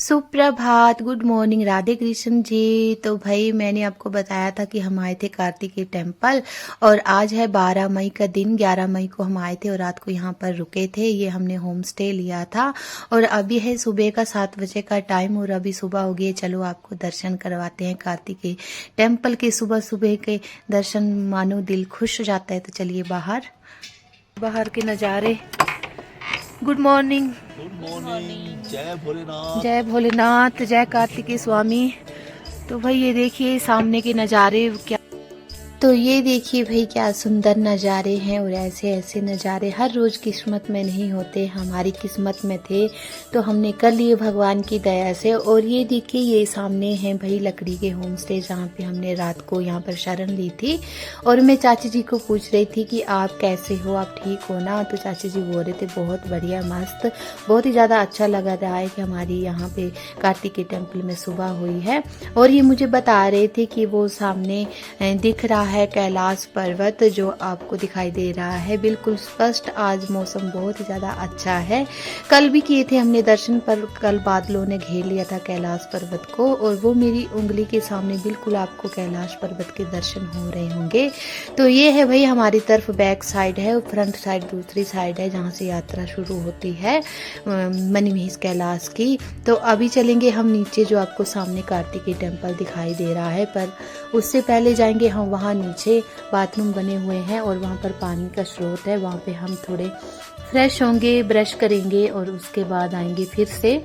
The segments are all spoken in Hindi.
सुप्रभात, गुड मॉर्निंग, राधे कृष्ण जी। तो भाई मैंने आपको बताया था कि हम आए थे कार्तिकेय टेम्पल और आज है 12 मई का दिन। 11 मई को हम आए थे और रात को यहाँ पर रुके थे। ये हमने होम स्टे लिया था और अभी है सुबह का 7 बजे का टाइम और अभी सुबह हो गई। चलो आपको दर्शन करवाते हैं कार्तिकेय टेम्पल के। सुबह सुबह के दर्शन मानो दिल खुश हो जाता है। तो चलिए बाहर के नज़ारे। Good morning. Good morning. जय भोलेनाथ। जय भोलेनाथ, जय कार्तिकेय स्वामी। तो भाई ये देखिए सामने के नज़ारे क्या, तो ये देखिए भाई क्या सुंदर नज़ारे हैं। और ऐसे ऐसे नज़ारे हर रोज़ किस्मत में नहीं होते, हमारी किस्मत में थे तो हमने कर लिए भगवान की दया से। और ये देखिए ये सामने है भाई लकड़ी के होम स्टे जहाँ पे हमने रात को यहाँ पर शरण ली थी। और मैं चाची जी को पूछ रही थी कि आप कैसे हो, आप ठीक हो ना। तो चाची जी बोल रहे थे बहुत बढ़िया, मस्त, बहुत ही ज़्यादा अच्छा लगा रहा है कि हमारी यहाँ पे कार्तिकेय टेम्पल में सुबह हुई है। और ये मुझे बता रहे थे कि वो सामने दिख रहा है कैलाश पर्वत जो आपको दिखाई दे रहा है बिल्कुल स्पष्ट। आज मौसम बहुत ही ज़्यादा अच्छा है। कल भी किए थे हमने दर्शन, पर कल बादलों ने घेर लिया था कैलाश पर्वत को। और वो मेरी उंगली के सामने बिल्कुल आपको कैलाश पर्वत के दर्शन हो रहे होंगे। तो ये है भाई हमारी तरफ बैक साइड है और फ्रंट साइड दूसरी साइड है जहाँ से यात्रा शुरू होती है मणिमहेश कैलाश की। तो अभी चलेंगे हम नीचे जो आपको सामने कार्तिकेय टेम्पल दिखाई दे रहा है, पर उससे पहले जाएंगे हम वहाँ नीचे। बाथरूम बने हुए हैं और वहाँ पर पानी का स्रोत है, वहाँ पे हम थोड़े फ्रेश होंगे, ब्रश करेंगे और उसके बाद आएंगे फिर से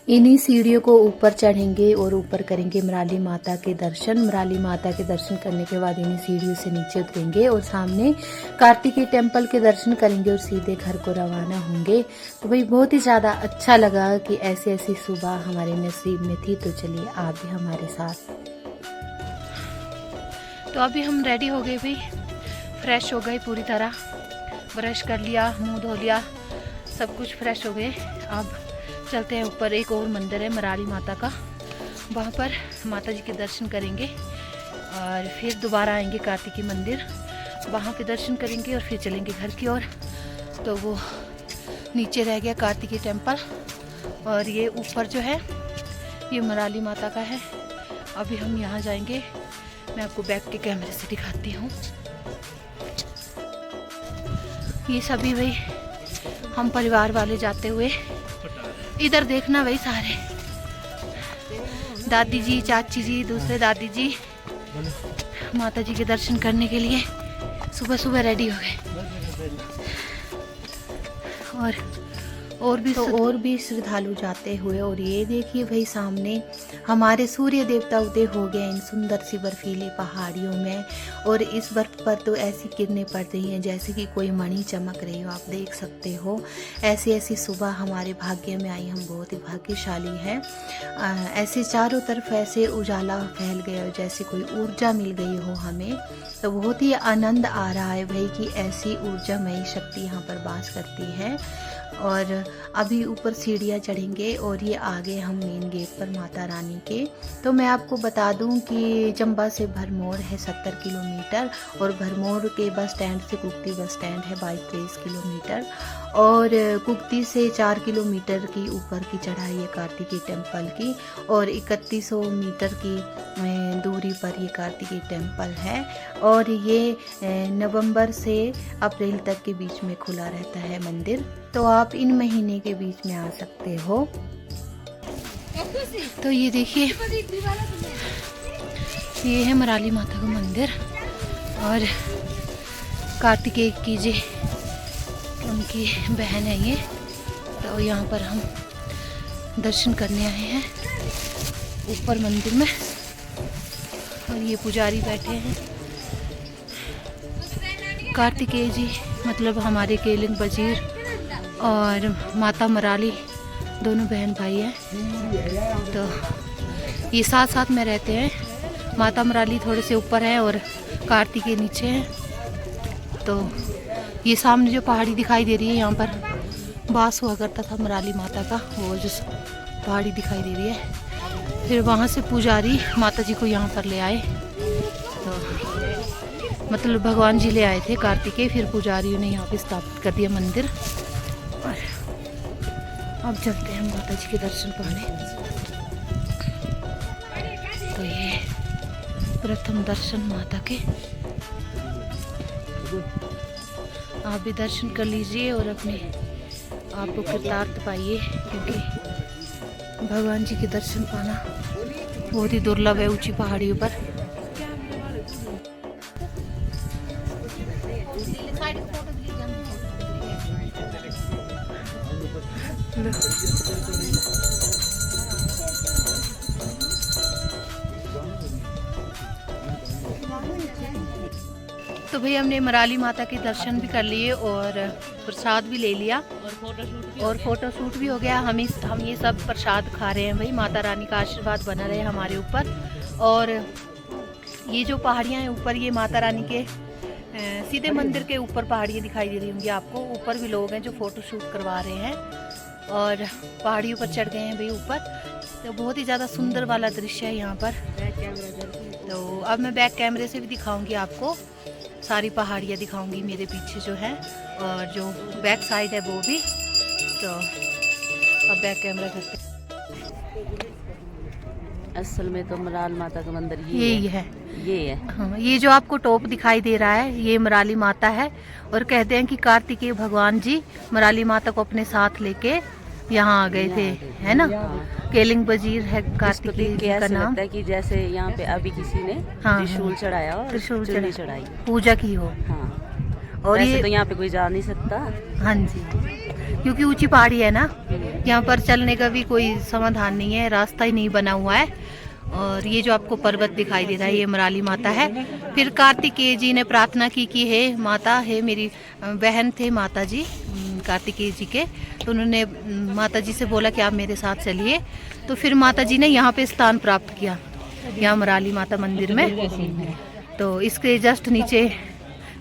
इन्हीं सीढ़ियों को ऊपर चढ़ेंगे और ऊपर करेंगे मराली माता के दर्शन। मराली माता के दर्शन करने के बाद इन्हीं सीढ़ियों से नीचे उतरेंगे और सामने कार्तिकेय टेम्पल के दर्शन करेंगे और सीधे घर को रवाना होंगे। तो भाई बहुत ही ज़्यादा अच्छा लगा कि ऐसी ऐसी सुबह हमारे नसीब में थी। तो चलिए आप भी हमारे साथ। तो अभी हम रेडी हो गए भाई, फ्रेश हो गए पूरी तरह, ब्रश कर लिया, मुंह धो लिया, सब कुछ फ्रेश हो गए। अब चलते हैं ऊपर। एक और मंदिर है मराली माता का, वहाँ पर माता जी के दर्शन करेंगे और फिर दोबारा आएंगे कार्तिकेय मंदिर, वहाँ के दर्शन करेंगे और फिर चलेंगे घर की ओर। तो वो नीचे रह गया कार्तिकेय टेम्पल और ये ऊपर जो है ये मराली माता का है। अभी हम यहाँ जाएंगे, मैं आपको बैक के कैमरे से दिखाती हूँ। ये सभी भाई हम परिवार वाले जाते हुए, इधर देखना भाई सारे दादी जी, चाची जी, दूसरे दादी जी माता जी के दर्शन करने के लिए सुबह सुबह रेडी हो गए। और भी श्रद्धालु जाते हुए। और ये देखिए भाई सामने हमारे सूर्य देवता उदय हो गए इन सुंदर सी बर्फीली पहाड़ियों में। और इस बर्फ पर तो ऐसी किरणें पड़ रही हैं जैसे कि कोई मणि चमक रही हो, आप देख सकते हो। ऐसी ऐसी सुबह हमारे भाग्य में आई, हम बहुत ही भाग्यशाली हैं। ऐसे चारों तरफ ऐसे उजाला फैल गया हो जैसे कोई ऊर्जा मिल गई हो हमें। तो बहुत ही आनंद आ रहा है भाई कि ऐसी ऊर्जामयी शक्ति यहाँ पर वास करती है। और अभी ऊपर सीढ़ियाँ चढ़ेंगे और ये आगे हम मेन गेट पर माता रानी के। तो मैं आपको बता दूं कि चंबा से भरमौर है 70 किलोमीटर और भरमौर के बस स्टैंड से कुक्ति बस स्टैंड है 22-23 किलोमीटर और कुक्ति से 4 किलोमीटर की ऊपर की चढ़ाई है कार्तिकेय टेम्पल की और 3100 मीटर की दूरी पर ये कार्तिकेय टेम्पल है। और ये नवंबर से अप्रैल तक के बीच में खुला रहता है मंदिर, तो आप इन महीने के बीच में आ सकते हो। तो ये देखिए ये है मराली माता का मंदिर और कार्तिकेय की जी उनकी बहन है ये। तो यहाँ पर हम दर्शन करने आए हैं ऊपर मंदिर में और ये पुजारी बैठे हैं। कार्तिकेय जी मतलब हमारे केलिंग वजीर और माता मराली दोनों बहन भाई हैं। तो ये साथ साथ में रहते हैं। माता मराली थोड़े से ऊपर है और कार्तिकेय नीचे है। तो ये सामने जो पहाड़ी दिखाई दे रही है यहाँ पर वास हुआ करता था मराली माता का, वो जो पहाड़ी दिखाई दे रही है। फिर वहाँ से पुजारी माता जी को यहाँ पर ले आए। तो मतलब भगवान जी ले आए थे कार्तिकेय, फिर पुजारियों ने यहाँ पे स्थापित कर दिया मंदिर। और अब चलते हैं माता जी के दर्शन पाने। तो ये प्रथम दर्शन माता के, आप भी दर्शन कर लीजिए और अपने आप को कृतार्थ पाइए, क्योंकि भगवान जी के दर्शन पाना बहुत ही दुर्लभ है ऊंची पहाड़ियों पर। तो भाई हमने मराली माता के दर्शन भी कर लिए और प्रसाद भी ले लिया और फोटो शूट भी हो गया। हम ये सब प्रसाद खा रहे हैं भाई। माता रानी का आशीर्वाद बना रहे हमारे ऊपर। और ये जो पहाड़ियाँ हैं ऊपर, ये माता रानी के सीधे मंदिर के ऊपर पहाड़ियाँ दिखाई दे रही होंगी आपको। ऊपर भी लोग हैं जो फोटो शूट करवा रहे हैं और पहाड़ियों पर चढ़ गए हैं भाई ऊपर। तो बहुत ही ज़्यादा सुंदर वाला दृश्य है यहाँ पर। तो अब मैं बैक कैमरे से भी दिखाऊंगी आपको, सारी पहाड़ियाँ दिखाऊंगी मेरे पीछे जो है, और जो बैक साइड है वो भी। तो अब बैक कैमरा करते हैं। असल में तो मराल माता का मंदिर यही है। ये है। हाँ, ये जो आपको टॉप दिखाई दे रहा है ये मराली माता है। और कहते हैं कि कार्तिकेय भगवान जी मराली माता को अपने साथ लेके यहाँ आ गए थे, है ना। केलिंग बजीर है कार्तिकेय जी का नाम। कि जैसे यहाँ पे अभी किसी ने त्रिशूल चढ़ाया और त्रिशूल चढ़ाई पूजा की हो। हाँ। और ये तो यहाँ पे कोई जा नहीं सकता। हाँ जी, क्योंकि ऊंची पहाड़ी है ना, यहाँ पर चलने का भी कोई समाधान नहीं है, रास्ता ही नहीं बना हुआ है। और ये जो आपको पर्वत दिखाई दे रहा है ये मराली माता है। फिर कार्तिकेय जी ने प्रार्थना की कि हे माता, हे मेरी बहन थे माता जी कार्तिकेय जी के, तो उन्होंने माता जी से बोला कि आप मेरे साथ चलिए। तो फिर माता जी ने यहाँ पे स्थान प्राप्त किया, यहाँ मराली माता मंदिर में। तो इसके जस्ट नीचे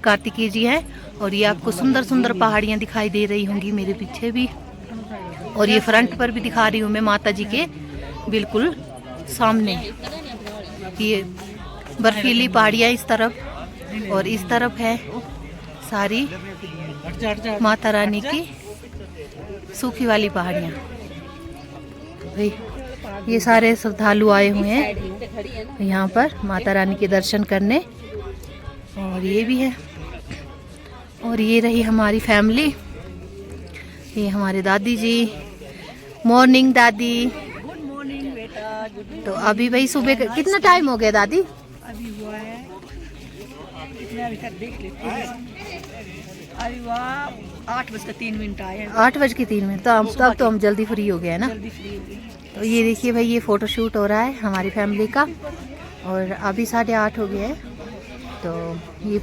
कार्तिकेय जी हैं और ये आपको सुंदर सुंदर पहाड़ियाँ दिखाई दे रही होंगी मेरे पीछे भी। और ये फ्रंट पर भी दिखा रही हूँ मैं माता जी के बिल्कुल सामने। ये बर्फीली पहाड़ियाँ इस तरफ और इस तरफ है सारी माता रानी की सूखी वाली पहाड़ियाँ। भाई ये सारे श्रद्धालु आए हुए हैं यहाँ पर माता रानी के दर्शन करने। और ये भी है। और ये रही हमारी फैमिली, ये हमारे दादी जी। मॉर्निंग दादी। गुड मॉर्निंग बेटा। तो अभी भाई सुबह कितना टाइम हो गया दादी? अभी हुआ है कितना, अभी तक देख लेते हैं। अभी वहाँ 8:03 आए हैं। 8:03। तो अब तो हम जल्दी फ्री हो गए हैं ना। जल्दी फ्री हो गए। तो ये देखिए भाई ये फ़ोटो शूट हो रहा है हमारी फैमिली का और अभी 8:30 हो गए हैं। तो ये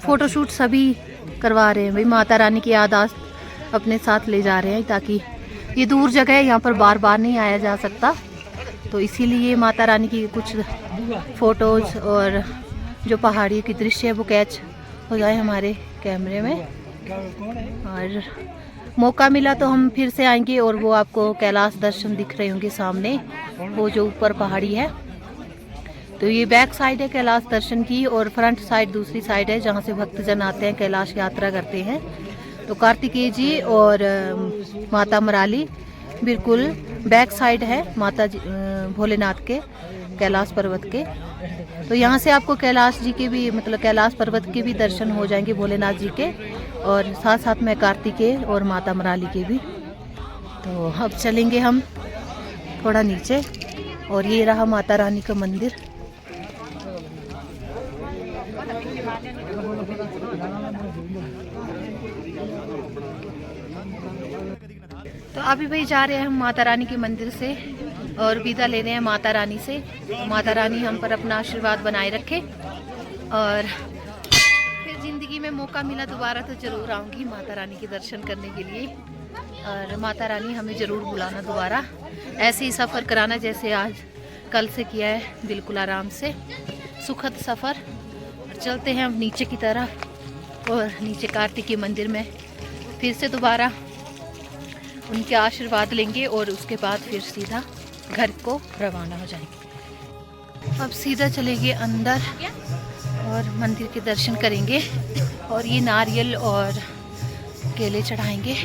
फ़ोटो शूट सभी करवा रहे हैं भाई, माता रानी की यादाश्त अपने साथ ले जा रहे हैं, ताकि ये दूर जगह है, यहाँ पर बार बार नहीं आया जा सकता। तो इसीलिए माता रानी की कुछ फ़ोटोज़ और जो पहाड़ी की दृश्य है वो कैच हो जाए हमारे कैमरे में। और मौका मिला तो हम फिर से आएंगे और वो आपको कैलाश दर्शन दिख रहे होंगे सामने, वो जो ऊपर पहाड़ी है। तो ये बैक साइड है कैलाश दर्शन की और फ्रंट साइड दूसरी साइड है जहाँ से भक्तजन आते हैं, कैलाश यात्रा करते हैं। तो कार्तिकेय जी और माता मराली बिल्कुल बैक साइड है माता जी भोलेनाथ के कैलाश पर्वत के। तो यहाँ से आपको कैलाश जी के भी मतलब कैलाश पर्वत के भी दर्शन हो जाएंगे भोलेनाथ जी के, और साथ साथ में कार्तिकेय और माता मराली के भी। तो अब चलेंगे हम थोड़ा नीचे और ये रहा माता रानी का मंदिर। तो अभी भाई जा रहे हैं हम माता रानी के मंदिर से और विदा ले रहे हैं माता रानी से। तो माता रानी हम पर अपना आशीर्वाद बनाए रखे और फिर ज़िंदगी में मौका मिला दोबारा तो ज़रूर आऊँगी माता रानी के दर्शन करने के लिए। और माता रानी हमें ज़रूर बुलाना दोबारा, ऐसे ही सफ़र कराना जैसे आज कल से किया है, बिल्कुल आराम से सुखद सफ़र। और चलते हैं हम नीचे की तरफ और नीचे कार्तिकेय मंदिर में फिर से दोबारा उनके आशीर्वाद लेंगे और उसके बाद फिर सीधा घर को रवाना हो जाएंगे। अब सीधा चलेंगे अंदर और मंदिर के दर्शन करेंगे और ये नारियल और केले चढ़ाएंगे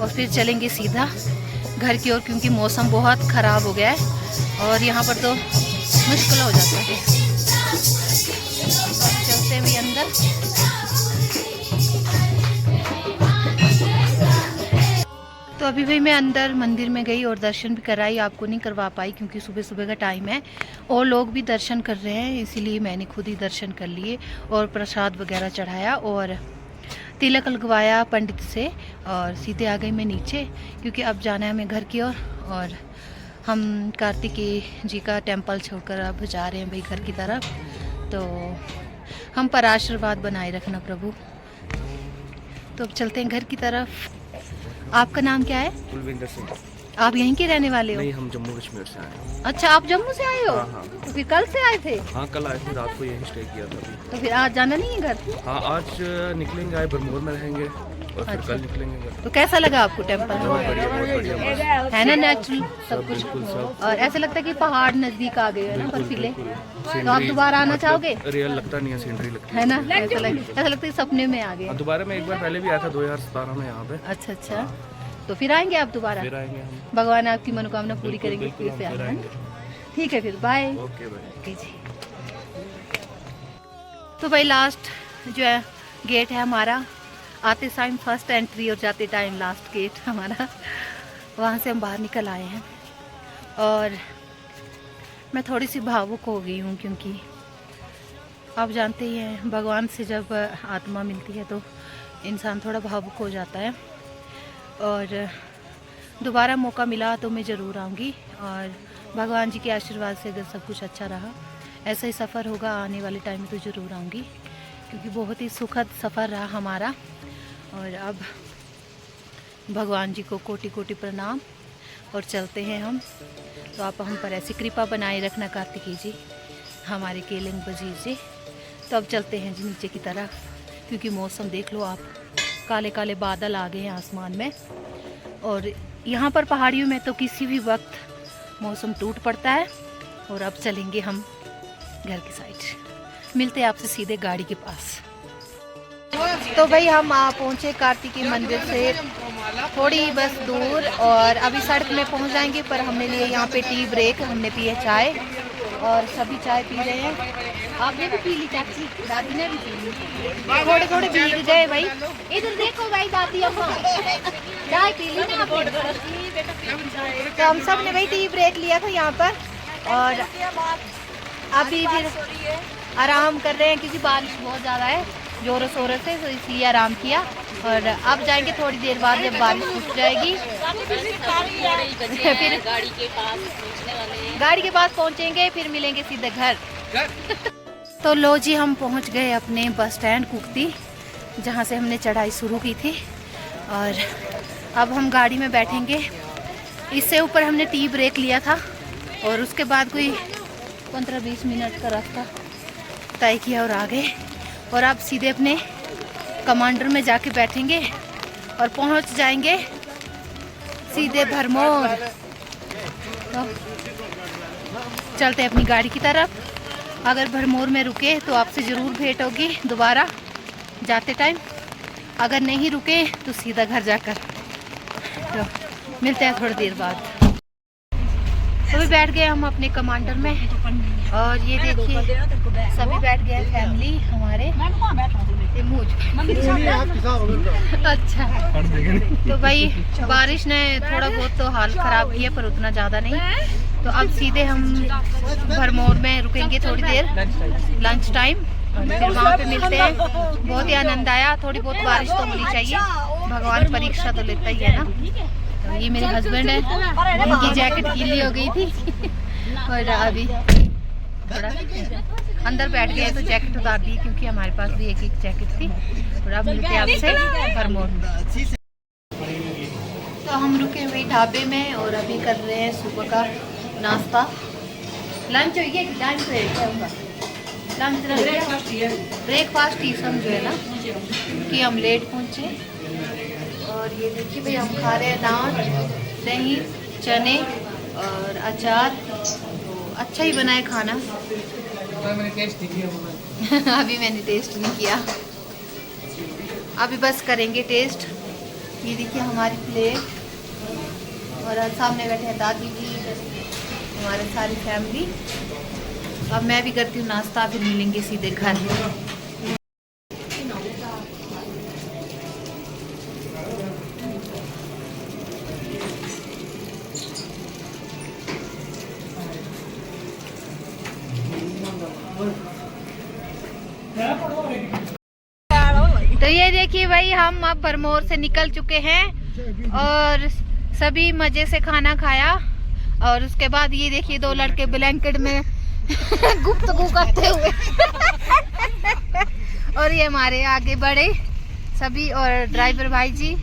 और फिर चलेंगे सीधा घर की ओर, क्योंकि मौसम बहुत ख़राब हो गया है और यहाँ पर तो मुश्किल हो जाता है। चलते हैं भी अंदर। तो अभी भाई मैं अंदर मंदिर में गई और दर्शन भी कराई, आपको नहीं करवा पाई क्योंकि सुबह सुबह का टाइम है और लोग भी दर्शन कर रहे हैं, इसीलिए मैंने खुद ही दर्शन कर लिए और प्रसाद वगैरह चढ़ाया और तिलक लगवाया पंडित से और सीधे आ गई मैं नीचे, क्योंकि अब जाना है हमें घर की ओर और हम कार्तिकेय जी का टेम्पल छोड़कर अब जा रहे हैं भाई घर की तरफ। तो हम पर आशीर्वाद बनाए रखना प्रभु। तो अब चलते हैं घर की तरफ। आपका नाम क्या है? कुलविंदर सिंह। आप यहीं के रहने वाले हो? नहीं, हम जम्मू कश्मीर से आए हैं। अच्छा, आप जम्मू से आए हो? हाँ हाँ। तो फिर कल से आए थे? हाँ, कल आए थे, रात को यहीं स्टे किया था अभी। तो फिर आज जाना नहीं है घर? हाँ, आज निकलेंगे, आए बरमोर में रहेंगे और फिर अच्छा। कल निकलेंगे घर। तो कैसा लगा आपको टेम्पल? बहुत बढ़िया, बहुत बढ़िया, मस्त। है ना नेचुरल सब कुछ, बिल्कुल सब। और ऐसा लगता है कि पहाड़ नजदीक आ गए है ना बर्फीले। बिल्कुल। तो आप सीनरी दोबारा आना मतलब चाहोगे? रियल लगता नहीं है, सीनरी लगती है ना, ऐसा लगता है सपने में आ गए। हाँ, दोबारा मैं एक बार पहले भी आया था 2017 में यहाँ पे। अच्छा अच्छा, तो फिर आएंगे आप दोबारा? फिर आएंगे हम। भगवान आपकी मनोकामना पूरी करेंगे, बिल्कुल, फिर से हम फिर आना। आएंगे। ठीक है, फिर बाय। ओके भाई। ओके जी। तो भाई लास्ट जो है गेट है हमारा, आते टाइम फर्स्ट एंट्री और जाते टाइम लास्ट गेट हमारा, वहाँ से हम बाहर निकल आए हैं और मैं थोड़ी सी भावुक हो गई हूँ, क्योंकि आप जानते ही हैं भगवान से जब आत्मा मिलती है तो इंसान थोड़ा भावुक हो जाता है। और दोबारा मौका मिला तो मैं ज़रूर आऊँगी और भगवान जी के आशीर्वाद से अगर सब कुछ अच्छा रहा, ऐसा ही सफ़र होगा आने वाले टाइम में तो ज़रूर आऊँगी, क्योंकि बहुत ही सुखद सफ़र रहा हमारा। और अब भगवान जी को कोटि कोटि प्रणाम और चलते हैं हम। तो आप हम पर ऐसी कृपा बनाए रखना कार्तिकेय जी, हमारे केलिंग वजीर जी। तो अब चलते हैं जी नीचे की तरफ, क्योंकि मौसम देख लो आप, काले काले बादल आ गए हैं आसमान में और यहाँ पर पहाड़ियों में तो किसी भी वक्त मौसम टूट पड़ता है। और अब चलेंगे हम घर की साइड, मिलते हैं आपसे सीधे गाड़ी के पास। तो भाई हम पहुँचे कार्तिकेय मंदिर से थोड़ी बस दूर और अभी सड़क में पहुँच जाएंगे, पर हमने लिए यहाँ पे टी ब्रेक, हमने पी है चाय और सभी चाय पी रहे हैं। आपने भी पी ली चाची? दादी ने भी पी ली, थोड़े थोड़े भीग गए भाई। इधर देखो भाई, दादी अम्मा चाय पी ली ना आपने? तो हम सब ने भाई टी ब्रेक लिया था यहाँ पर और अभी फिर आराम कर रहे हैं, क्योंकि बारिश बहुत ज़्यादा है ज़ोरों शोरों से, तो इसलिए आराम किया। और अब जाएंगे थोड़ी देर बाद जब बारिश रुक जाएगी फिर गाड़ी के पास पहुंचेंगे, फिर मिलेंगे सीधे घर। तो लो जी, हम पहुंच गए अपने बस स्टैंड कुकती, जहां से हमने चढ़ाई शुरू की थी और अब हम गाड़ी में बैठेंगे। इससे ऊपर हमने टी ब्रेक लिया था और उसके बाद कोई 15-20 मिनट का रास्ता तय किया और आ गए। और अब सीधे अपने कमांडर में जाके बैठेंगे और पहुंच जाएंगे सीधे भरमौर। तो चलते हैं अपनी गाड़ी की तरफ। अगर भरमौर में रुके तो आपसे ज़रूर भेंट होगी दोबारा जाते टाइम, अगर नहीं रुके तो सीधा घर जाकर। तो मिलते हैं थोड़ी देर बाद। तो भी बैठ गए हम अपने कमांडर में और ये देखिए सभी बैठ गए फैमिली हमारे। अच्छा, तो भाई बारिश ने थोड़ा बहुत तो हाल ख़राब किया, पर उतना ज़्यादा नहीं। तो अब सीधे हम भरमौर में रुकेंगे थोड़ी देर लंच टाइम, फिर वहाँ पे मिलते हैं। बहुत ही आनंद आया, थोड़ी बहुत बारिश तो होनी चाहिए, भगवान परीक्षा तो लेता ही है ना। तो ये मेरे हस्बैंड है, उनकी जैकेट गीली हो गई थी और अभी थोड़ा अंदर बैठ गए तो जैकेट उतार दी, क्योंकि हमारे पास भी एक जैकेट थी। और अब मिलते हैं आपसे भरमौर में। तो हम रुके हुए ढाबे में और अभी कर रहे हैं सुबह का नाश्ता। लंच होइए टाइम पे क्या होगा? लंच ब्रेकफास्ट ही समझो है ना, कि हम लेट पहुँचे। और ये देखिए भाई हम खा रहे हैं नान, दही, चने और अचार। तो अच्छा ही बना है खाना। मैंने टेस्ट नहीं किया अभी मैंने टेस्ट नहीं किया, अभी बस करेंगे टेस्ट। ये देखिए हमारी प्लेट और सामने बैठे हैं दादी जी, हमारे सारी फैमिली। अब मैं भी करती हूँ नाश्ता, फिर मिलेंगे सीधे घर। तो ये देखिए भाई, हम अब भरमौर से निकल चुके हैं और सभी मजे से खाना खाया। और उसके बाद ये देखिए 2 लड़के ब्लैंकेट में गुफ्तगू करते हुए और ये हमारे आगे बढ़े सभी और ड्राइवर भाई जी।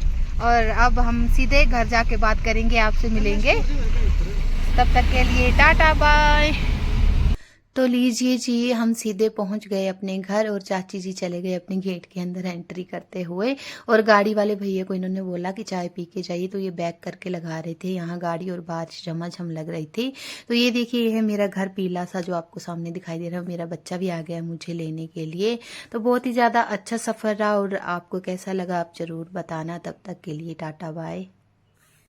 और अब हम सीधे घर जाके बात करेंगे, आपसे मिलेंगे। तब तक के लिए टाटा बाय। तो लीजिए जी, हम सीधे पहुंच गए अपने घर और चाची जी चले गए अपने गेट के अंदर एंट्री करते हुए। और गाड़ी वाले भैया को इन्होंने बोला कि चाय पी के जाइए, तो ये बैक करके लगा रहे थे। यहाँ गाड़ी और बारिश झमाझम लग रही थी। तो ये देखिए, ये है मेरा घर पीला सा जो आपको सामने दिखाई दे रहा है। मेरा बच्चा भी आ गया मुझे लेने के लिए। तो बहुत ही ज़्यादा अच्छा सफ़र रहा। और आपको कैसा लगा आप ज़रूर बताना। तब तक के लिए टाटा बाय।